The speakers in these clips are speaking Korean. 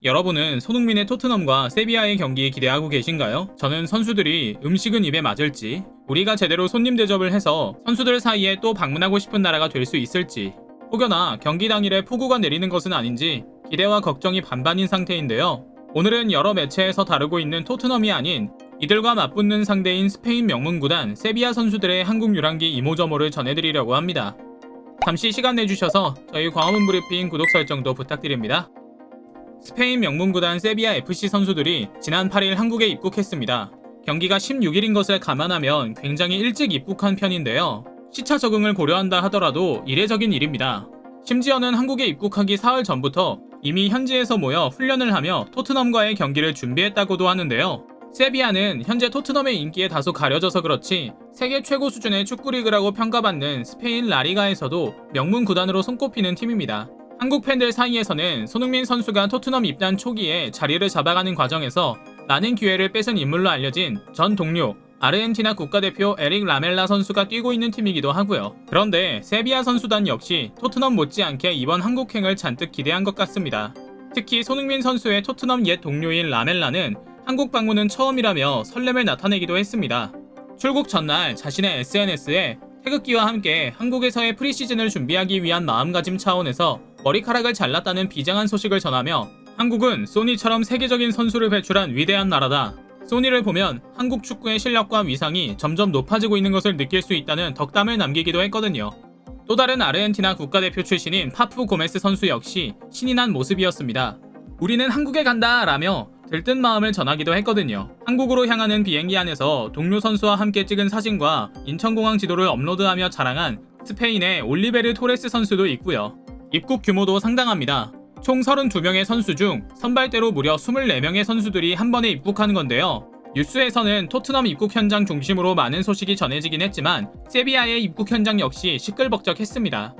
여러분은 손흥민의 토트넘과 세비야의 경기 기대하고 계신가요? 저는 선수들이 음식은 입에 맞을지, 우리가 제대로 손님 대접을 해서 선수들 사이에 또 방문하고 싶은 나라가 될 수 있을지, 혹여나 경기 당일에 폭우가 내리는 것은 아닌지 기대와 걱정이 반반인 상태인데요. 오늘은 여러 매체에서 다루고 있는 토트넘이 아닌 이들과 맞붙는 상대인 스페인 명문 구단 세비야 선수들의 한국 유랑기 이모저모를 전해드리려고 합니다. 잠시 시간 내주셔서 저희 광화문 브리핑 구독 설정도 부탁드립니다. 스페인 명문 구단 세비야 FC 선수들이 지난 8일 한국에 입국했습니다. 경기가 16일인 것을 감안하면 굉장히 일찍 입국한 편인데요. 시차 적응을 고려한다 하더라도 이례적인 일입니다. 심지어는 한국에 입국하기 사흘 전부터 이미 현지에서 모여 훈련을 하며 토트넘과의 경기를 준비했다고도 하는데요. 세비야는 현재 토트넘의 인기에 다소 가려져서 그렇지 세계 최고 수준의 축구리그라고 평가받는 스페인 라리가에서도 명문 구단으로 손꼽히는 팀입니다. 한국 팬들 사이에서는 손흥민 선수가 토트넘 입단 초기에 자리를 잡아가는 과정에서 많은 기회를 뺏은 인물로 알려진 전 동료 아르헨티나 국가대표 에릭 라멜라 선수가 뛰고 있는 팀이기도 하고요. 그런데 세비야 선수단 역시 토트넘 못지않게 이번 한국행을 잔뜩 기대한 것 같습니다. 특히 손흥민 선수의 토트넘 옛 동료인 라멜라는 한국 방문은 처음이라며 설렘을 나타내기도 했습니다. 출국 전날 자신의 SNS에 태극기와 함께 한국에서의 프리시즌을 준비하기 위한 마음가짐 차원에서 머리카락을 잘랐다는 비장한 소식을 전하며 한국은 소니처럼 세계적인 선수를 배출한 위대한 나라다. 소니를 보면 한국 축구의 실력과 위상이 점점 높아지고 있는 것을 느낄 수 있다는 덕담을 남기기도 했거든요. 또 다른 아르헨티나 국가대표 출신인 파푸 고메스 선수 역시 신이 난 모습이었습니다. 우리는 한국에 간다 라며 들뜬 마음을 전하기도 했거든요. 한국으로 향하는 비행기 안에서 동료 선수와 함께 찍은 사진과 인천공항 지도를 업로드하며 자랑한 스페인의 올리베르 토레스 선수도 있고요. 입국 규모도 상당합니다. 총 32명의 선수 중 선발대로 무려 24명의 선수들이 한 번에 입국하는 건데요. 뉴스에서는 토트넘 입국 현장 중심으로 많은 소식이 전해지긴 했지만 세비야의 입국 현장 역시 시끌벅적했습니다.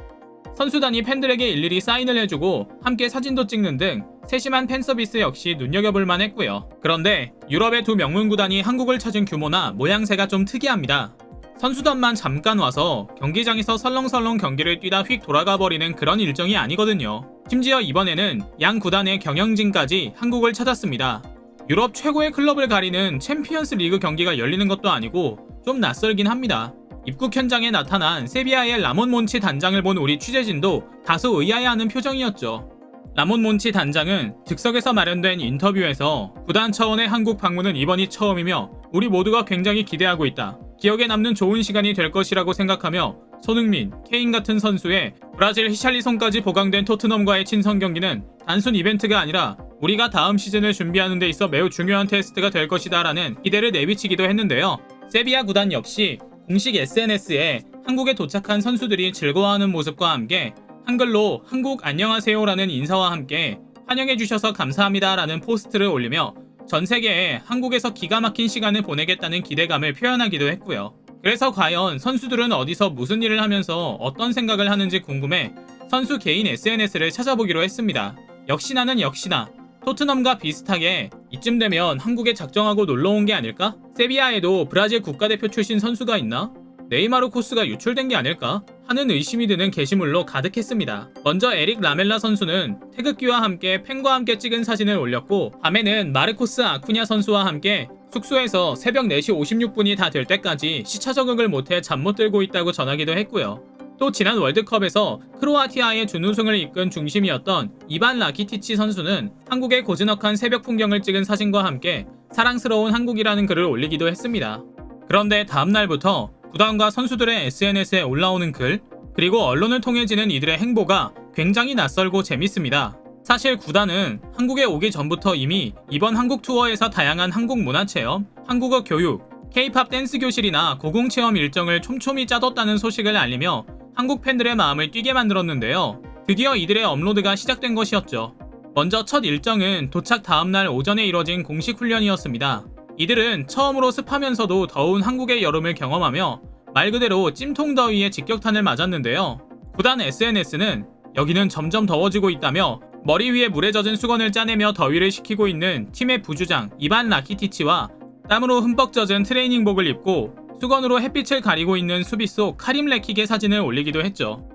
선수단이 팬들에게 일일이 사인을 해주고 함께 사진도 찍는 등 세심한 팬서비스 역시 눈여겨볼만 했고요. 그런데 유럽의 두 명문 구단이 한국을 찾은 규모나 모양새가 좀 특이합니다. 선수단만 잠깐 와서 경기장에서 설렁설렁 경기를 뛰다 휙 돌아가버리는 그런 일정이 아니거든요. 심지어 이번에는 양 구단의 경영진까지 한국을 찾았습니다. 유럽 최고의 클럽을 가리는 챔피언스 리그 경기가 열리는 것도 아니고 좀 낯설긴 합니다. 입국 현장에 나타난 세비야의 라몬 몬치 단장을 본 우리 취재진도 다소 의아해하는 표정이었죠. 라몬 몬치 단장은 즉석에서 마련된 인터뷰에서 구단 차원의 한국 방문은 이번이 처음이며 우리 모두가 굉장히 기대하고 있다. 기억에 남는 좋은 시간이 될 것이라고 생각하며 손흥민, 케인 같은 선수의 브라질 히샬리송까지 보강된 토트넘과의 친선 경기는 단순 이벤트가 아니라 우리가 다음 시즌을 준비하는 데 있어 매우 중요한 테스트가 될 것이다 라는 기대를 내비치기도 했는데요. 세비야 구단 역시 공식 SNS에 한국에 도착한 선수들이 즐거워하는 모습과 함께 한글로 한국 안녕하세요라는 인사와 함께 환영해주셔서 감사합니다라는 포스트를 올리며 전 세계에 한국에서 기가 막힌 시간을 보내겠다는 기대감을 표현하기도 했고요. 그래서 과연 선수들은 어디서 무슨 일을 하면서 어떤 생각을 하는지 궁금해 선수 개인 SNS를 찾아보기로 했습니다. 역시나는 역시나 토트넘과 비슷하게 이쯤 되면 한국에 작정하고 놀러온 게 아닐까? 세비야에도 브라질 국가대표 출신 선수가 있나? 네이마르 코스가 유출된 게 아닐까? 하는 의심이 드는 게시물로 가득했습니다. 먼저 에릭 라멜라 선수는 태극기와 함께 팬과 함께 찍은 사진을 올렸고 밤에는 마르코스 아쿠냐 선수와 함께 숙소에서 새벽 4시 56분이 다 될 때까지 시차 적응을 못해 잠 못 들고 있다고 전하기도 했고요. 또 지난 월드컵에서 크로아티아의 준우승을 이끈 중심이었던 이반 라키티치 선수는 한국의 고즈넉한 새벽 풍경을 찍은 사진과 함께 사랑스러운 한국이라는 글을 올리기도 했습니다. 그런데 다음날부터 구단과 선수들의 SNS에 올라오는 글, 그리고 언론을 통해 지는 이들의 행보가 굉장히 낯설고 재밌습니다. 사실 구단은 한국에 오기 전부터 이미 이번 한국 투어에서 다양한 한국 문화체험, 한국어 교육, K-팝 댄스 교실이나 고궁체험 일정을 촘촘히 짜뒀다는 소식을 알리며 한국 팬들의 마음을 뛰게 만들었는데요. 드디어 이들의 업로드가 시작된 것이었죠. 먼저 첫 일정은 도착 다음날 오전에 이뤄진 공식 훈련이었습니다. 이들은 처음으로 습하면서도 더운 한국의 여름을 경험하며 말 그대로 찜통 더위에 직격탄을 맞았는데요. 구단 SNS는 여기는 점점 더워지고 있다며 머리 위에 물에 젖은 수건을 짜내며 더위를 식히고 있는 팀의 부주장 이반 라키티치와 땀으로 흠뻑 젖은 트레이닝복을 입고 수건으로 햇빛을 가리고 있는 수비수 카림 레킥의 사진을 올리기도 했죠.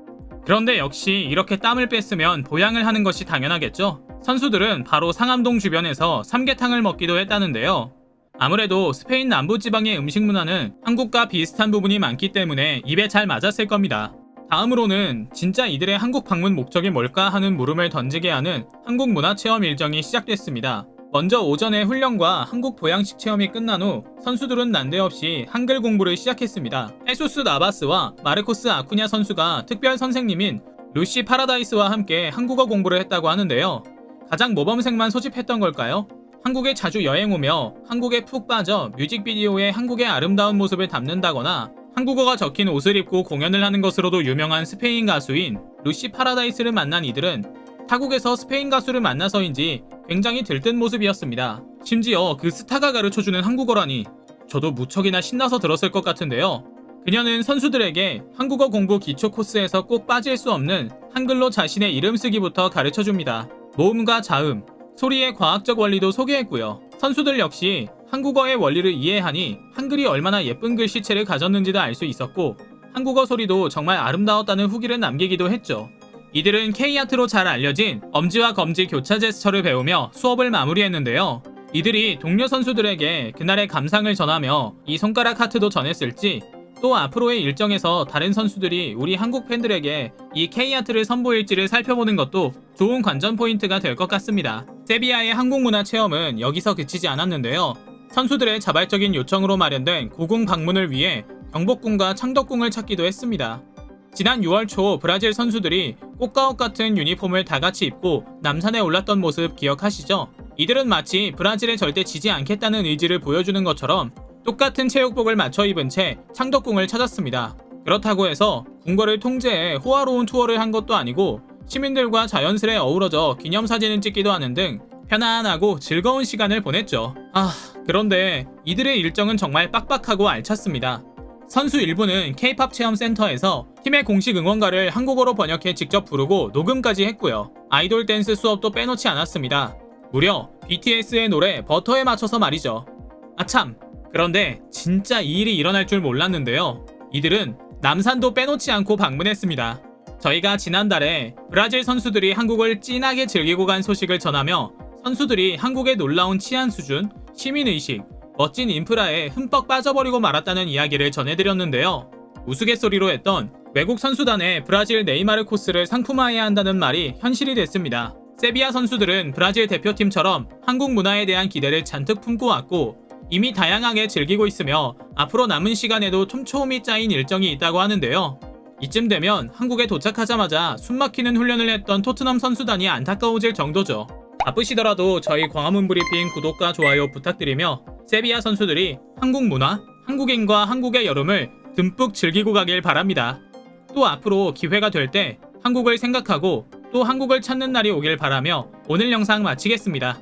그런데 역시 이렇게 땀을 뺐으면 보양을 하는 것이 당연하겠죠. 선수들은 바로 상암동 주변에서 삼계탕을 먹기도 했다는데요. 아무래도 스페인 남부지방의 음식 문화는 한국과 비슷한 부분이 많기 때문에 입에 잘 맞았을 겁니다. 다음으로는 진짜 이들의 한국 방문 목적이 뭘까 하는 물음을 던지게 하는 한국 문화체험 일정이 시작됐습니다. 먼저 오전에 훈련과 한국 보양식 체험이 끝난 후 선수들은 난데없이 한글 공부를 시작했습니다. 헤수스 나바스와 마르코스 아쿠냐 선수가 특별 선생님인 루시 파라다이스와 함께 한국어 공부를 했다고 하는데요. 가장 모범생만 소집했던 걸까요? 한국에 자주 여행 오며 한국에 푹 빠져 뮤직비디오에 한국의 아름다운 모습을 담는다거나 한국어가 적힌 옷을 입고 공연을 하는 것으로도 유명한 스페인 가수인 루시 파라다이스를 만난 이들은 타국에서 스페인 가수를 만나서인지 굉장히 들뜬 모습이었습니다. 심지어 그 스타가 가르쳐주는 한국어라니 저도 무척이나 신나서 들었을 것 같은데요. 그녀는 선수들에게 한국어 공부 기초 코스에서 꼭 빠질 수 없는 한글로 자신의 이름 쓰기부터 가르쳐줍니다. 모음과 자음, 소리의 과학적 원리도 소개했고요. 선수들 역시 한국어의 원리를 이해하니 한글이 얼마나 예쁜 글씨체를 가졌는지도 알 수 있었고 한국어 소리도 정말 아름다웠다는 후기를 남기기도 했죠. 이들은 K아트로 잘 알려진 엄지와 검지 교차 제스처를 배우며 수업을 마무리했는데요. 이들이 동료 선수들에게 그날의 감상을 전하며 이 손가락 하트도 전했을지 또 앞으로의 일정에서 다른 선수들이 우리 한국 팬들에게 이 K아트를 선보일지를 살펴보는 것도 좋은 관전 포인트가 될 것 같습니다. 세비야의 한국 문화 체험은 여기서 그치지 않았는데요. 선수들의 자발적인 요청으로 마련된 고궁 방문을 위해 경복궁과 창덕궁을 찾기도 했습니다. 지난 6월 초 브라질 선수들이 꽃가옷 같은 유니폼을 다 같이 입고 남산에 올랐던 모습 기억하시죠? 이들은 마치 브라질에 절대 지지 않겠다는 의지를 보여주는 것처럼 똑같은 체육복을 맞춰 입은 채 창덕궁을 찾았습니다. 그렇다고 해서 궁궐을 통제해 호화로운 투어를 한 것도 아니고 시민들과 자연스레 어우러져 기념사진을 찍기도 하는 등 편안하고 즐거운 시간을 보냈죠. 그런데 이들의 일정은 정말 빡빡하고 알찼습니다. 선수 일부는 K-팝 체험 센터에서 팀의 공식 응원가를 한국어로 번역해 직접 부르고 녹음까지 했고요. 아이돌 댄스 수업도 빼놓지 않았습니다. 무려 BTS의 노래 버터에 맞춰서 말이죠. 아참! 그런데 진짜 이 일이 일어날 줄 몰랐는데요. 이들은 남산도 빼놓지 않고 방문했습니다. 저희가 지난달에 브라질 선수들이 한국을 찐하게 즐기고 간 소식을 전하며 선수들이 한국의 놀라운 치안 수준, 시민의식, 멋진 인프라에 흠뻑 빠져버리고 말았다는 이야기를 전해드렸는데요. 우스갯소리로 했던 외국 선수단의 브라질 네이마르 코스를 상품화해야 한다는 말이 현실이 됐습니다. 세비야 선수들은 브라질 대표팀처럼 한국 문화에 대한 기대를 잔뜩 품고 왔고 이미 다양하게 즐기고 있으며 앞으로 남은 시간에도 촘촘히 짜인 일정이 있다고 하는데요. 이쯤 되면 한국에 도착하자마자 숨막히는 훈련을 했던 토트넘 선수단이 안타까워질 정도죠. 바쁘시더라도 저희 광화문 브리핑 구독과 좋아요 부탁드리며 세비야 선수들이 한국 문화, 한국인과 한국의 여름을 듬뿍 즐기고 가길 바랍니다. 또 앞으로 기회가 될 때 한국을 생각하고 또 한국을 찾는 날이 오길 바라며 오늘 영상 마치겠습니다.